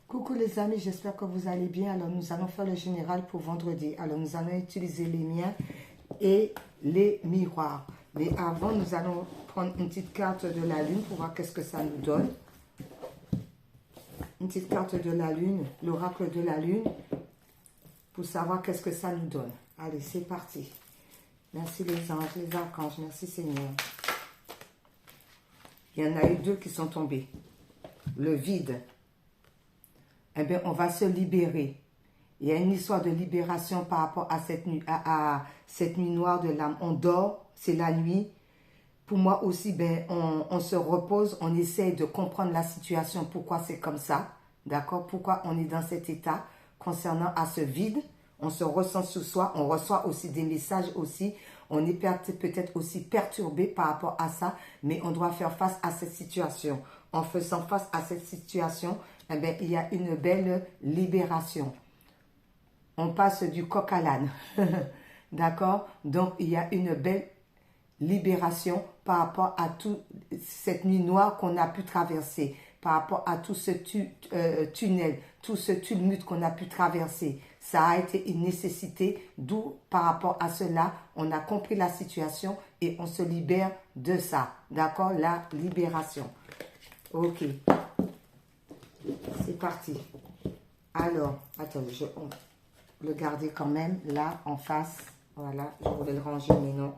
Coucou les amis, j'espère que vous allez bien. Alors nous allons faire le général pour vendredi. Alors nous allons utiliser les miens et les miroirs. Mais avant, nous allons prendre une petite carte de la lune pour voir qu'est-ce que ça nous donne. Une petite carte de la lune, l'oracle de la lune, pour savoir qu'est-ce que ça nous donne. Allez, c'est parti. Merci les anges, les archanges, merci Seigneur. Il y en a eu deux qui sont tombés. Le vide. Eh bien, on va se libérer. Il y a une histoire de libération par rapport à cette nuit noire de l'âme. On dort, c'est la nuit. Pour moi aussi, ben, on se repose, on essaie de comprendre la situation, pourquoi c'est comme ça, d'accord? Pourquoi on est dans cet état concernant à ce vide. On se ressent sous soi, on reçoit aussi des messages aussi. On est peut-être aussi perturbé par rapport à ça, mais on doit faire face à cette situation. En faisant face à cette situation, eh bien, il y a une belle libération. On passe du coq à l'âne. D'accord? Donc, il y a une belle libération par rapport à toute cette nuit noire qu'on a pu traverser, par rapport à tout ce tunnel, tout ce tumulte qu'on a pu traverser. Ça a été une nécessité, d'où par rapport à cela, on a compris la situation et on se libère de ça. D'accord? La libération. Ok. C'est parti. Alors, attendez, je vais le garder quand même là en face. Voilà, je voulais le ranger, mais non.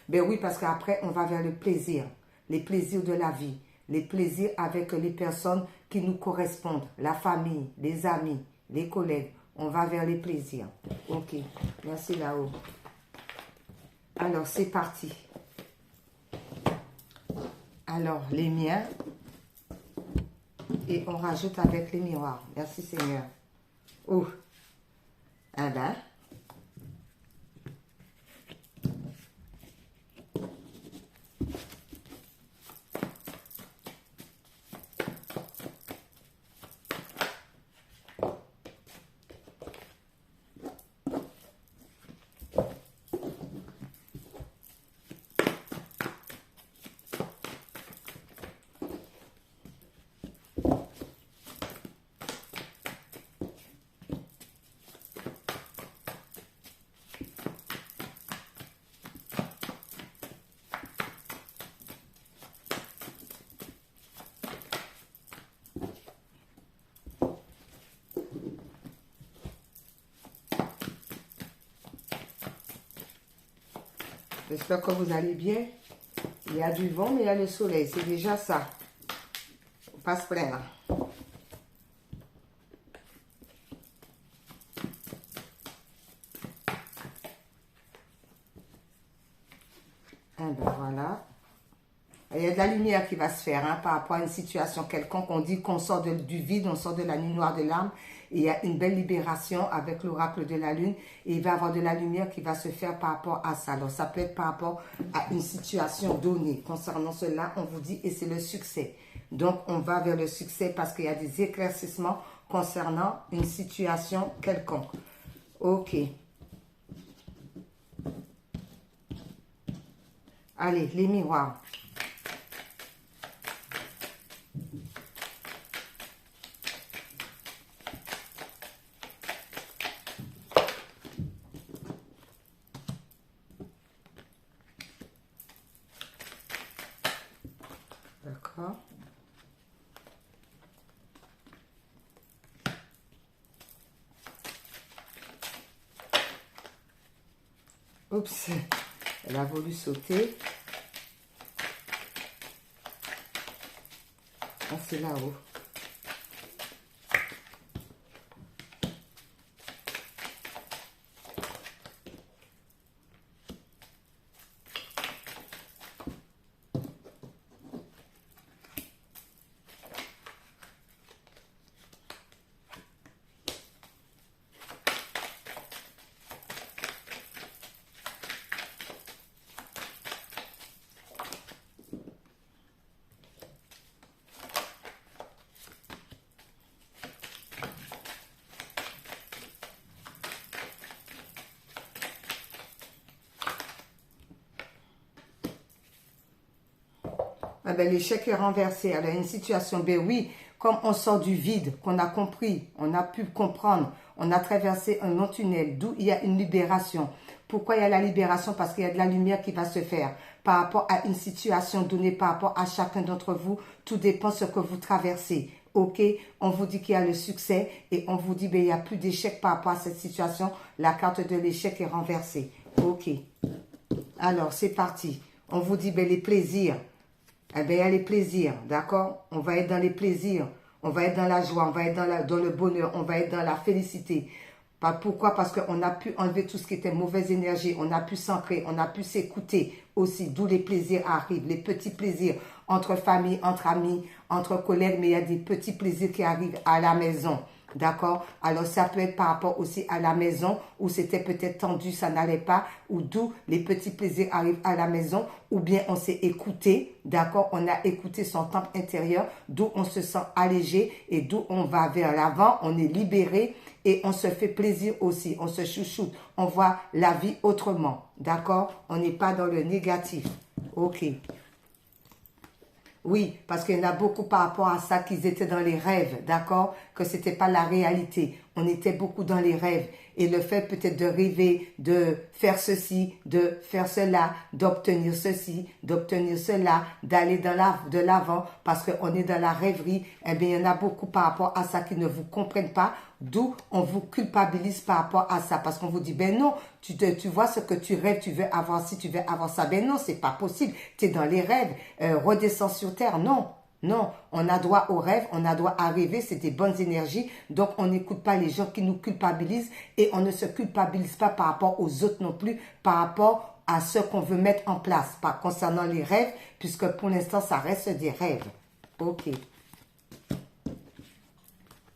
Ben oui, parce qu'après, on va vers le plaisir. Les plaisirs de la vie. Les plaisirs avec les personnes qui nous correspondent. La famille, les amis, les collègues. On va vers les plaisirs. Ok, merci là-haut. Alors, c'est parti. Alors, les miens. Et on rajoute avec les miroirs. Merci Seigneur. Oh, ah ben. J'espère que vous allez bien. Il y a du vent, mais il y a le soleil. C'est déjà ça. On passe plein là. Ah ben voilà. Il y a de la lumière qui va se faire hein, par rapport à une situation quelconque. On dit qu'on sort du vide, on sort de la nuit noire de l'âme. Et il y a une belle libération avec l'oracle de la lune. Et il va y avoir de la lumière qui va se faire par rapport à ça. Alors ça peut être par rapport à une situation donnée. Concernant cela, on vous dit, et c'est le succès. Donc on va vers le succès parce qu'il y a des éclaircissements concernant une situation quelconque. Ok. Allez, les miroirs. D'accord. Oups, elle a voulu sauter. Ah, c'est là-haut. Ah ben, l'échec est renversé. Alors, une situation, ben oui, comme on sort du vide, qu'on a compris, on a pu comprendre, on a traversé un long tunnel, d'où il y a une libération. Pourquoi il y a la libération? Parce qu'il y a de la lumière qui va se faire par rapport à une situation donnée, par rapport à chacun d'entre vous. Tout dépend de ce que vous traversez. Ok, on vous dit qu'il y a le succès et on vous dit ben, il n'y a plus d'échec par rapport à cette situation. La carte de l'échec est renversée. Ok, alors c'est parti. On vous dit ben, les plaisirs. Eh bien, il y a les plaisirs, d'accord? On va être dans les plaisirs. On va être dans la joie, on va être dans le bonheur, on va être dans la félicité. Pourquoi? Parce qu'on a pu enlever tout ce qui était mauvaise énergie, on a pu s'ancrer, on a pu s'écouter aussi, d'où les plaisirs arrivent, les petits plaisirs entre famille, entre amis, entre collègues, mais il y a des petits plaisirs qui arrivent à la maison. D'accord? Alors, ça peut être par rapport aussi à la maison où c'était peut-être tendu, ça n'allait pas, ou d'où les petits plaisirs arrivent à la maison, ou bien on s'est écouté, d'accord? On a écouté son temple intérieur, d'où on se sent allégé et d'où on va vers l'avant, on est libéré et on se fait plaisir aussi, on se chouchoute, on voit la vie autrement, d'accord? On n'est pas dans le négatif. Ok. Oui, parce qu'il y en a beaucoup par rapport à ça qu'ils étaient dans les rêves, d'accord? Que ce n'était pas la réalité. On était beaucoup dans les rêves. Et le fait peut-être de rêver, de faire ceci, de faire cela, d'obtenir ceci, d'obtenir cela, d'aller de l'avant parce qu'on est dans la rêverie, eh bien, il y en a beaucoup par rapport à ça qui ne vous comprennent pas, d'où on vous culpabilise par rapport à ça. Parce qu'on vous dit, ben non, tu vois ce que tu rêves, tu veux avoir ci, tu veux avoir ça. Ben non, c'est pas possible. Tu es dans les rêves. Redescends sur terre. Non. Non, on a droit au rêve, on a droit à rêver, c'est des bonnes énergies. Donc, on n'écoute pas les gens qui nous culpabilisent et on ne se culpabilise pas par rapport aux autres non plus, par rapport à ce qu'on veut mettre en place, pas concernant les rêves, puisque pour l'instant, ça reste des rêves. Ok.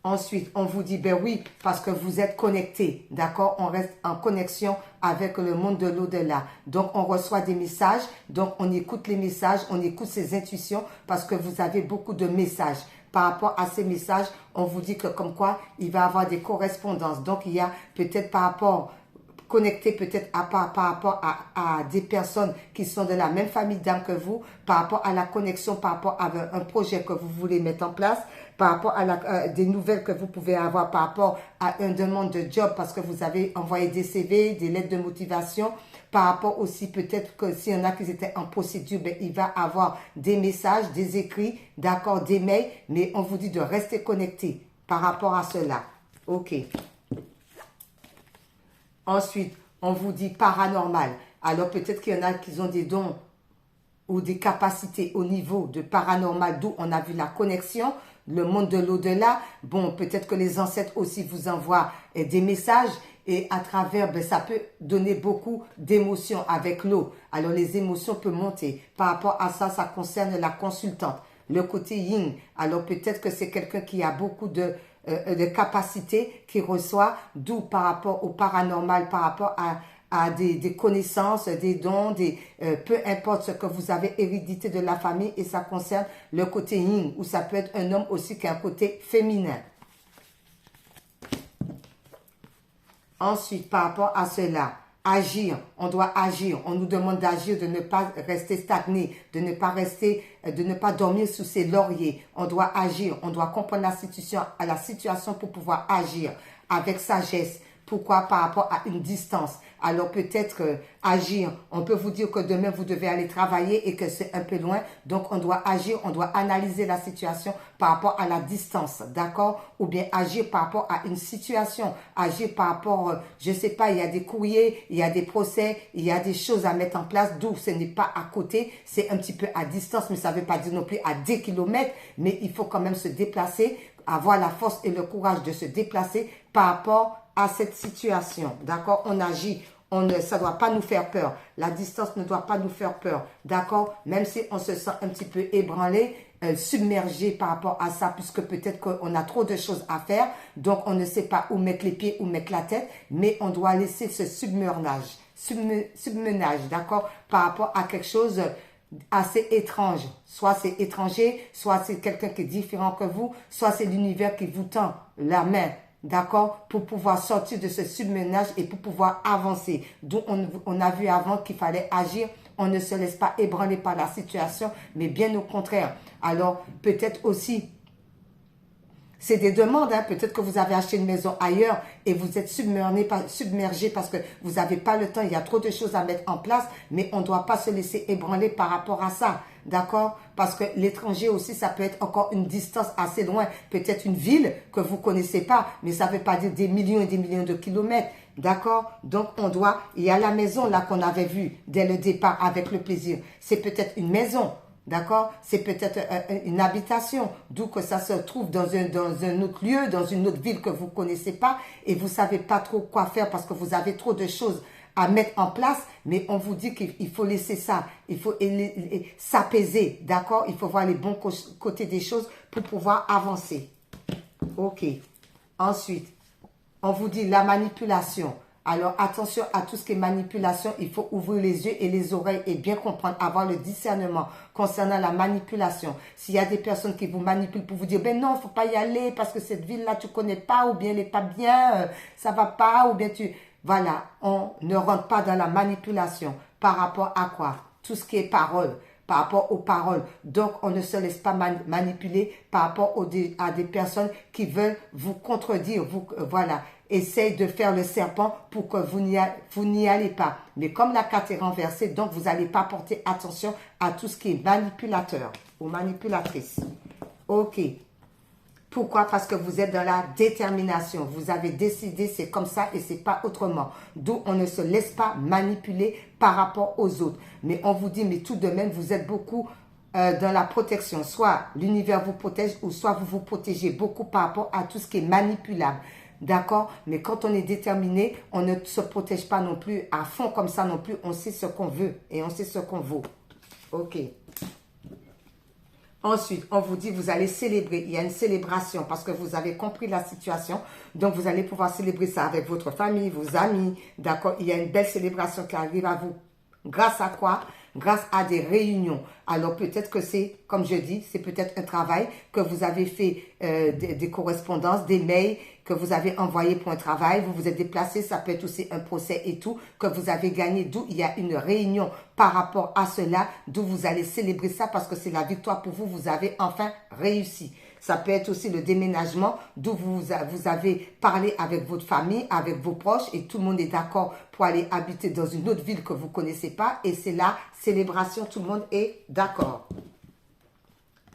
Ensuite, on vous dit, ben oui, parce que vous êtes connectés, d'accord? On reste en connexion avec le monde de l'au-delà. Donc, on reçoit des messages, donc on écoute les messages, on écoute ses intuitions parce que vous avez beaucoup de messages. Par rapport à ces messages, on vous dit que comme quoi, il va y avoir des correspondances. Donc, il y a peut-être par rapport connecté peut-être par rapport à des personnes qui sont de la même famille d'âme que vous, par rapport à la connexion, par rapport à un projet que vous voulez mettre en place, par rapport à des nouvelles que vous pouvez avoir, par rapport à une demande de job parce que vous avez envoyé des CV, des lettres de motivation, par rapport aussi peut-être que s'il y en a qui étaient en procédure, ben, il va avoir des messages, des écrits, d'accord, des mails, mais on vous dit de rester connecté par rapport à cela. Ok. Ensuite, on vous dit paranormal. Alors peut-être qu'il y en a qui ont des dons ou des capacités au niveau de paranormal, d'où on a vu la connexion, le monde de l'au-delà. Bon, peut-être que les ancêtres aussi vous envoient des messages et à travers, ben, ça peut donner beaucoup d'émotions avec l'eau. Alors les émotions peuvent monter. Par rapport à ça, ça concerne la consultante. Le côté yin. Alors peut-être que c'est quelqu'un qui a beaucoup de capacités qui reçoit, d'où par rapport au paranormal, par rapport à des connaissances, des dons, peu importe ce que vous avez hérédité de la famille et ça concerne le côté yin ou ça peut être un homme aussi qui a un côté féminin. Ensuite, par rapport à cela, agir, on doit agir, on nous demande d'agir, de ne pas rester stagné, de ne pas dormir sous ses lauriers, on doit agir, on doit comprendre la situation pour pouvoir agir avec sagesse. Pourquoi? Par rapport à une distance. Alors peut-être agir. On peut vous dire que demain vous devez aller travailler et que c'est un peu loin. Donc on doit agir, on doit analyser la situation par rapport à la distance. D'accord? Ou bien agir par rapport à une situation. Agir par rapport, je ne sais pas, il y a des courriers, il y a des procès, il y a des choses à mettre en place. D'où ce n'est pas à côté, c'est un petit peu à distance. Mais ça ne veut pas dire non plus à 10 kilomètres. Mais il faut quand même se déplacer, avoir la force et le courage de se déplacer par rapport à cette situation, d'accord? On agit, ça ne doit pas nous faire peur. La distance ne doit pas nous faire peur, d'accord? Même si on se sent un petit peu ébranlé, submergé par rapport à ça, puisque peut-être qu'on a trop de choses à faire, donc on ne sait pas où mettre les pieds, où mettre la tête, mais on doit laisser ce submenage, d'accord? Par rapport à quelque chose assez étrange. Soit c'est étranger, soit c'est quelqu'un qui est différent que vous, soit c'est l'univers qui vous tend la main. D'accord? Pour pouvoir sortir de ce submenage et pour pouvoir avancer. Donc, on a vu avant qu'il fallait agir. On ne se laisse pas ébranler par la situation, mais bien au contraire. Alors, peut-être aussi, C'est des demandes, hein. Peut-être que vous avez acheté une maison ailleurs et vous êtes submergé parce que vous n'avez pas le temps, il y a trop de choses à mettre en place, mais on ne doit pas se laisser ébranler par rapport à ça, d'accord? Parce que l'étranger aussi, ça peut être encore une distance assez loin, peut-être une ville que vous ne connaissez pas, mais ça ne veut pas dire des millions et des millions de kilomètres, d'accord? Donc il y a la maison là qu'on avait vue dès le départ avec le plaisir, c'est peut-être une maison. D'accord? C'est peut-être une habitation, d'où que ça se trouve dans un autre lieu, dans une autre ville que vous ne connaissez pas et vous ne savez pas trop quoi faire parce que vous avez trop de choses à mettre en place, mais on vous dit qu'il faut laisser ça, il faut s'apaiser, d'accord? Il faut voir les bons côtés des choses pour pouvoir avancer. Ok. Ensuite, on vous dit la manipulation. Alors, attention à tout ce qui est manipulation. Il faut ouvrir les yeux et les oreilles et bien comprendre, avoir le discernement concernant la manipulation. S'il y a des personnes qui vous manipulent pour vous dire, ben non, il ne faut pas y aller parce que cette ville-là, tu ne connais pas ou bien elle n'est pas bien, ça ne va pas ou bien tu... Voilà, on ne rentre pas dans la manipulation. Par rapport à quoi? Tout ce qui est parole. Par rapport aux paroles. Donc, on ne se laisse pas manipuler par rapport à des personnes qui veulent vous contredire. Voilà. Essaye de faire le serpent pour que vous n'y allez pas. Mais comme la carte est renversée, donc vous n'allez pas porter attention à tout ce qui est manipulateur ou manipulatrice. Ok. Pourquoi? Parce que vous êtes dans la détermination. Vous avez décidé, c'est comme ça et c'est pas autrement. D'où on ne se laisse pas manipuler par rapport aux autres. Mais on vous dit, mais tout de même, vous êtes beaucoup dans la protection. Soit l'univers vous protège ou soit vous vous protégez beaucoup par rapport à tout ce qui est manipulable. D'accord? Mais quand on est déterminé, on ne se protège pas non plus à fond comme ça non plus. On sait ce qu'on veut et on sait ce qu'on vaut. Ok. Ensuite, on vous dit, vous allez célébrer. Il y a une célébration parce que vous avez compris la situation. Donc, vous allez pouvoir célébrer ça avec votre famille, vos amis. D'accord? Il y a une belle célébration qui arrive à vous. Grâce à quoi? Grâce à des réunions. Alors, peut-être que c'est, comme je dis, c'est peut-être un travail que vous avez fait, des correspondances, des mails que vous avez envoyés pour un travail. Vous vous êtes déplacé, ça peut être aussi un procès et tout, que vous avez gagné. D'où il y a une réunion par rapport à cela, d'où vous allez célébrer ça parce que c'est la victoire pour vous. Vous avez enfin réussi. Ça peut être aussi le déménagement, d'où vous avez parlé avec votre famille, avec vos proches et tout le monde est d'accord pour aller habiter dans une autre ville que vous ne connaissez pas. Et c'est la célébration, tout le monde est d'accord.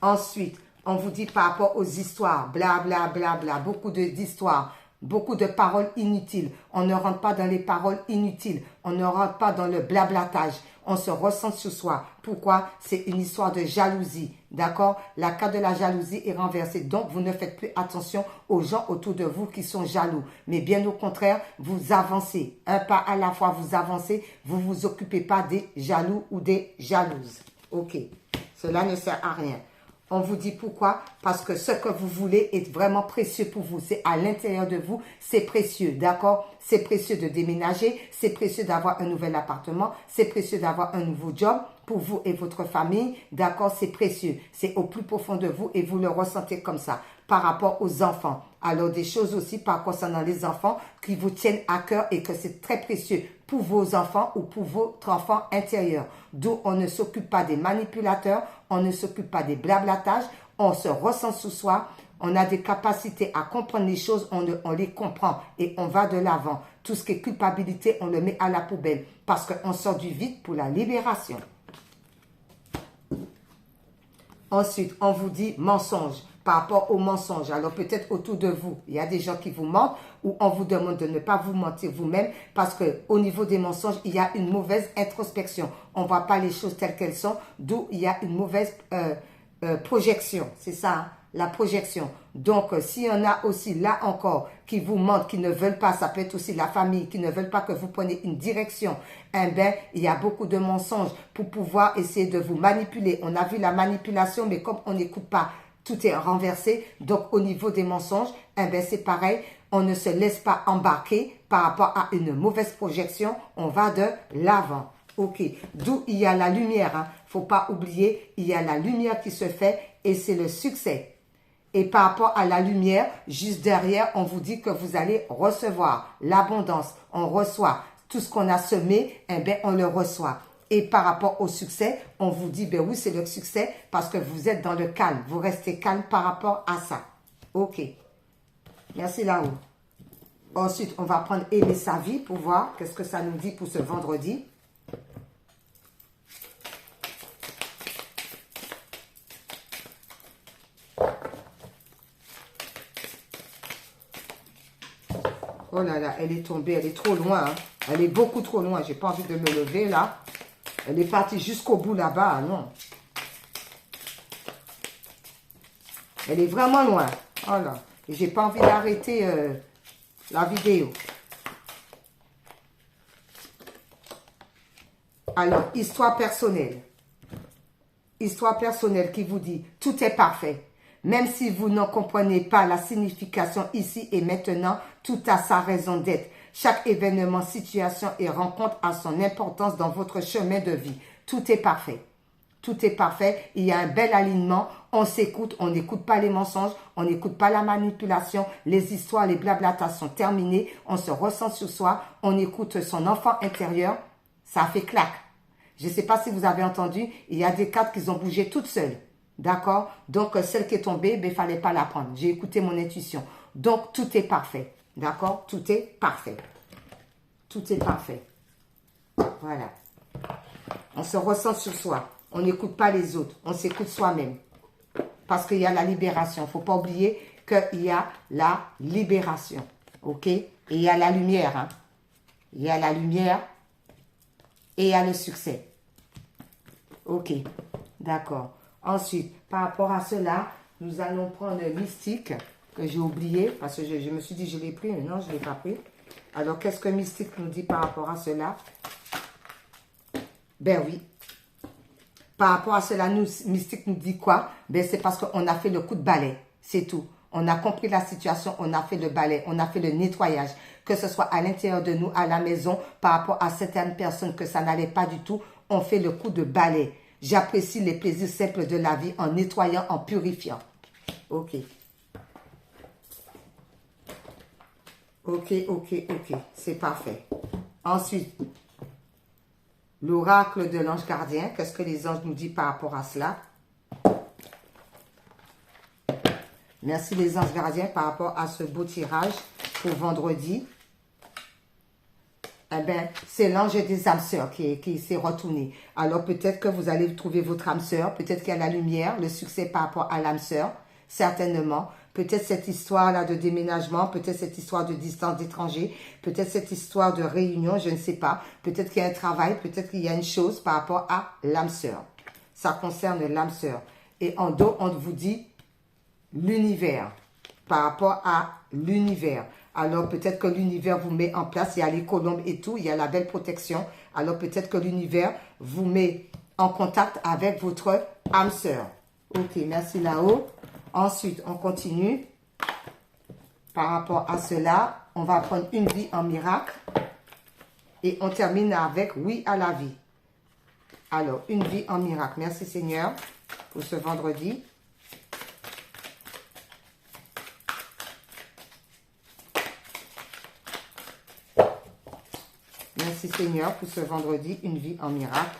Ensuite, on vous dit par rapport aux histoires, bla bla bla bla, beaucoup d'histoires, beaucoup de paroles inutiles. On ne rentre pas dans les paroles inutiles, on ne rentre pas dans le blablatage. On se ressent sur soi. Pourquoi? C'est une histoire de jalousie. D'accord? La carte de la jalousie est renversée. Donc, vous ne faites plus attention aux gens autour de vous qui sont jaloux. Mais bien au contraire, vous avancez. Un pas à la fois, vous avancez. Vous ne vous occupez pas des jaloux ou des jalouses. Ok. Cela ne sert à rien. On vous dit pourquoi? Parce que ce que vous voulez est vraiment précieux pour vous. C'est à l'intérieur de vous, c'est précieux, d'accord? C'est précieux de déménager, c'est précieux d'avoir un nouvel appartement, c'est précieux d'avoir un nouveau job pour vous et votre famille, d'accord? C'est précieux, c'est au plus profond de vous et vous le ressentez comme ça. Par rapport aux enfants. Alors, des choses aussi par concernant les enfants qui vous tiennent à cœur et que c'est très précieux pour vos enfants ou pour votre enfant intérieur. D'où on ne s'occupe pas des manipulateurs, on ne s'occupe pas des blablatages, on se ressent sous soi, on a des capacités à comprendre les choses, on les comprend et on va de l'avant. Tout ce qui est culpabilité, on le met à la poubelle parce qu'on sort du vide pour la libération. Ensuite, on vous dit mensonge. Par rapport aux mensonges. Alors peut-être autour de vous, il y a des gens qui vous mentent ou on vous demande de ne pas vous mentir vous-même parce qu'au niveau des mensonges, il y a une mauvaise introspection. On ne voit pas les choses telles qu'elles sont, d'où il y a une mauvaise projection. C'est ça, hein, la projection. Donc, s'il y en a aussi, là encore, qui vous mentent, qui ne veulent pas, ça peut être aussi la famille, qui ne veulent pas que vous preniez une direction, eh bien, il y a beaucoup de mensonges pour pouvoir essayer de vous manipuler. On a vu la manipulation, mais comme on n'écoute pas, tout est renversé. Donc, au niveau des mensonges, eh bien, c'est pareil. On ne se laisse pas embarquer par rapport à une mauvaise projection. On va de l'avant. Ok. D'où il y a la lumière. Hein. Faut pas oublier, il y a la lumière qui se fait et c'est le succès. Et par rapport à la lumière, juste derrière, on vous dit que vous allez recevoir l'abondance. On reçoit tout ce qu'on a semé, eh bien, on le reçoit. Et par rapport au succès, on vous dit, ben oui, c'est le succès parce que vous êtes dans le calme. Vous restez calme par rapport à ça. Ok. Merci là-haut. Ensuite, on va prendre aimer sa vie pour voir qu'est-ce que ça nous dit pour ce vendredi. Oh là là, elle est tombée, elle est trop loin. Hein. Elle est beaucoup trop loin. J'ai pas envie de me lever là. Elle est partie jusqu'au bout là-bas. Non. Elle est vraiment loin. Oh là. Et j'ai pas envie d'arrêter la vidéo. Alors, histoire personnelle. Histoire personnelle qui vous dit, tout est parfait. Même si vous n'en comprenez pas la signification ici et maintenant, tout a sa raison d'être. Chaque événement, situation et rencontre a son importance dans votre chemin de vie. Tout est parfait. Tout est parfait. Il y a un bel alignement. On s'écoute. On n'écoute pas les mensonges. On n'écoute pas la manipulation. Les histoires, les blablatas sont terminés. On se ressent sur soi. On écoute son enfant intérieur. Ça fait clac. Je ne sais pas si vous avez entendu. Il y a des cartes qui ont bougé toutes seules. D'accord? Donc, celle qui est tombée, il ne fallait pas la prendre. J'ai écouté mon intuition. Donc, tout est parfait. D'accord? Tout est parfait. Tout est parfait. Voilà. On se ressent sur soi. On n'écoute pas les autres. On s'écoute soi-même. Parce qu'il y a la libération. Il ne faut pas oublier qu'il y a la libération. OK? Et il y a la lumière. Hein? Il y a la lumière et il y a le succès. OK. D'accord. Ensuite, par rapport à cela, nous allons prendre le mystique que j'ai oublié parce que je me suis dit je l'ai pris, mais non, je ne l'ai pas pris. Alors, qu'est-ce que mystique nous dit par rapport à cela? Ben oui. Par rapport à cela, mystique nous dit quoi? Ben c'est parce qu'on a fait le coup de balai. C'est tout. On a compris la situation, on a fait le balai, on a fait le nettoyage. Que ce soit à l'intérieur de nous, à la maison, par rapport à certaines personnes que ça n'allait pas du tout, on fait le coup de balai. J'apprécie les plaisirs simples de la vie en nettoyant, en purifiant. Ok. Ok, ok, ok. C'est parfait. Ensuite, l'oracle de l'ange gardien. Qu'est-ce que les anges nous disent par rapport à cela? Merci les anges gardiens par rapport à ce beau tirage pour vendredi. Eh bien, c'est l'ange des âmes sœurs qui s'est retourné. Alors, peut-être que vous allez trouver votre âme sœur. Peut-être qu'il y a la lumière, le succès par rapport à l'âme sœur. Certainement. Peut-être cette histoire-là de déménagement. Peut-être cette histoire de distance d'étranger. Peut-être cette histoire de réunion. Je ne sais pas. Peut-être qu'il y a un travail. Peut-être qu'il y a une chose par rapport à l'âme sœur. Ça concerne l'âme sœur. Et en dos, on vous dit l'univers. Par rapport à l'univers. Alors, peut-être que l'univers vous met en place, il y a les colombes et tout, il y a la belle protection. Alors, peut-être que l'univers vous met en contact avec votre âme sœur. Ok, merci là-haut. Ensuite, on continue. Par rapport à cela, on va prendre une vie en miracle. Et on termine avec oui à la vie. Alors, une vie en miracle. Merci Seigneur pour ce vendredi. Merci Seigneur pour ce vendredi, une vie en miracle.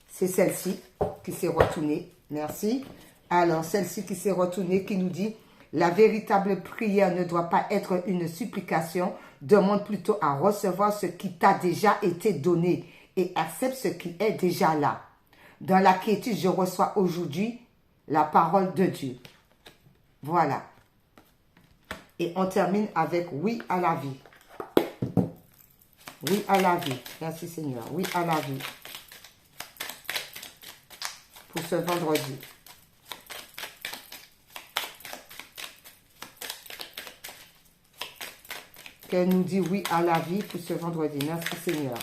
C'est celle-ci qui s'est retournée. Merci. Alors, celle-ci qui s'est retournée, qui nous dit, la véritable prière ne doit pas être une supplication. Demande plutôt à recevoir ce qui t'a déjà été donné et accepte ce qui est déjà là. Dans la quiétude, je reçois aujourd'hui la parole de Dieu. Voilà. Et on termine avec oui à la vie. Oui à la vie. Merci Seigneur. Oui à la vie. Pour ce vendredi. Qu'elle nous dit oui à la vie pour ce vendredi. Merci Seigneur.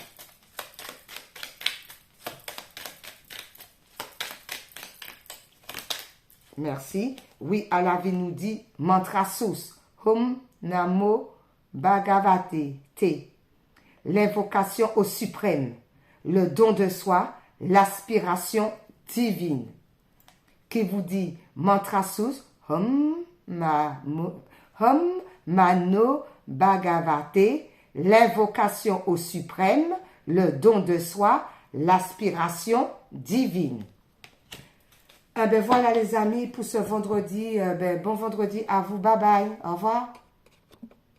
Merci. Oui à la vie nous dit mantra source. Hum Namo Bhagavate Te. L'invocation au suprême, le don de soi, l'aspiration divine. Qui vous dit mantra source, Hum Mano Bhagavate, l'invocation au suprême, le don de soi, l'aspiration divine. Ben voilà les amis pour ce vendredi. Ben, bon vendredi à vous. Bye bye. Au revoir.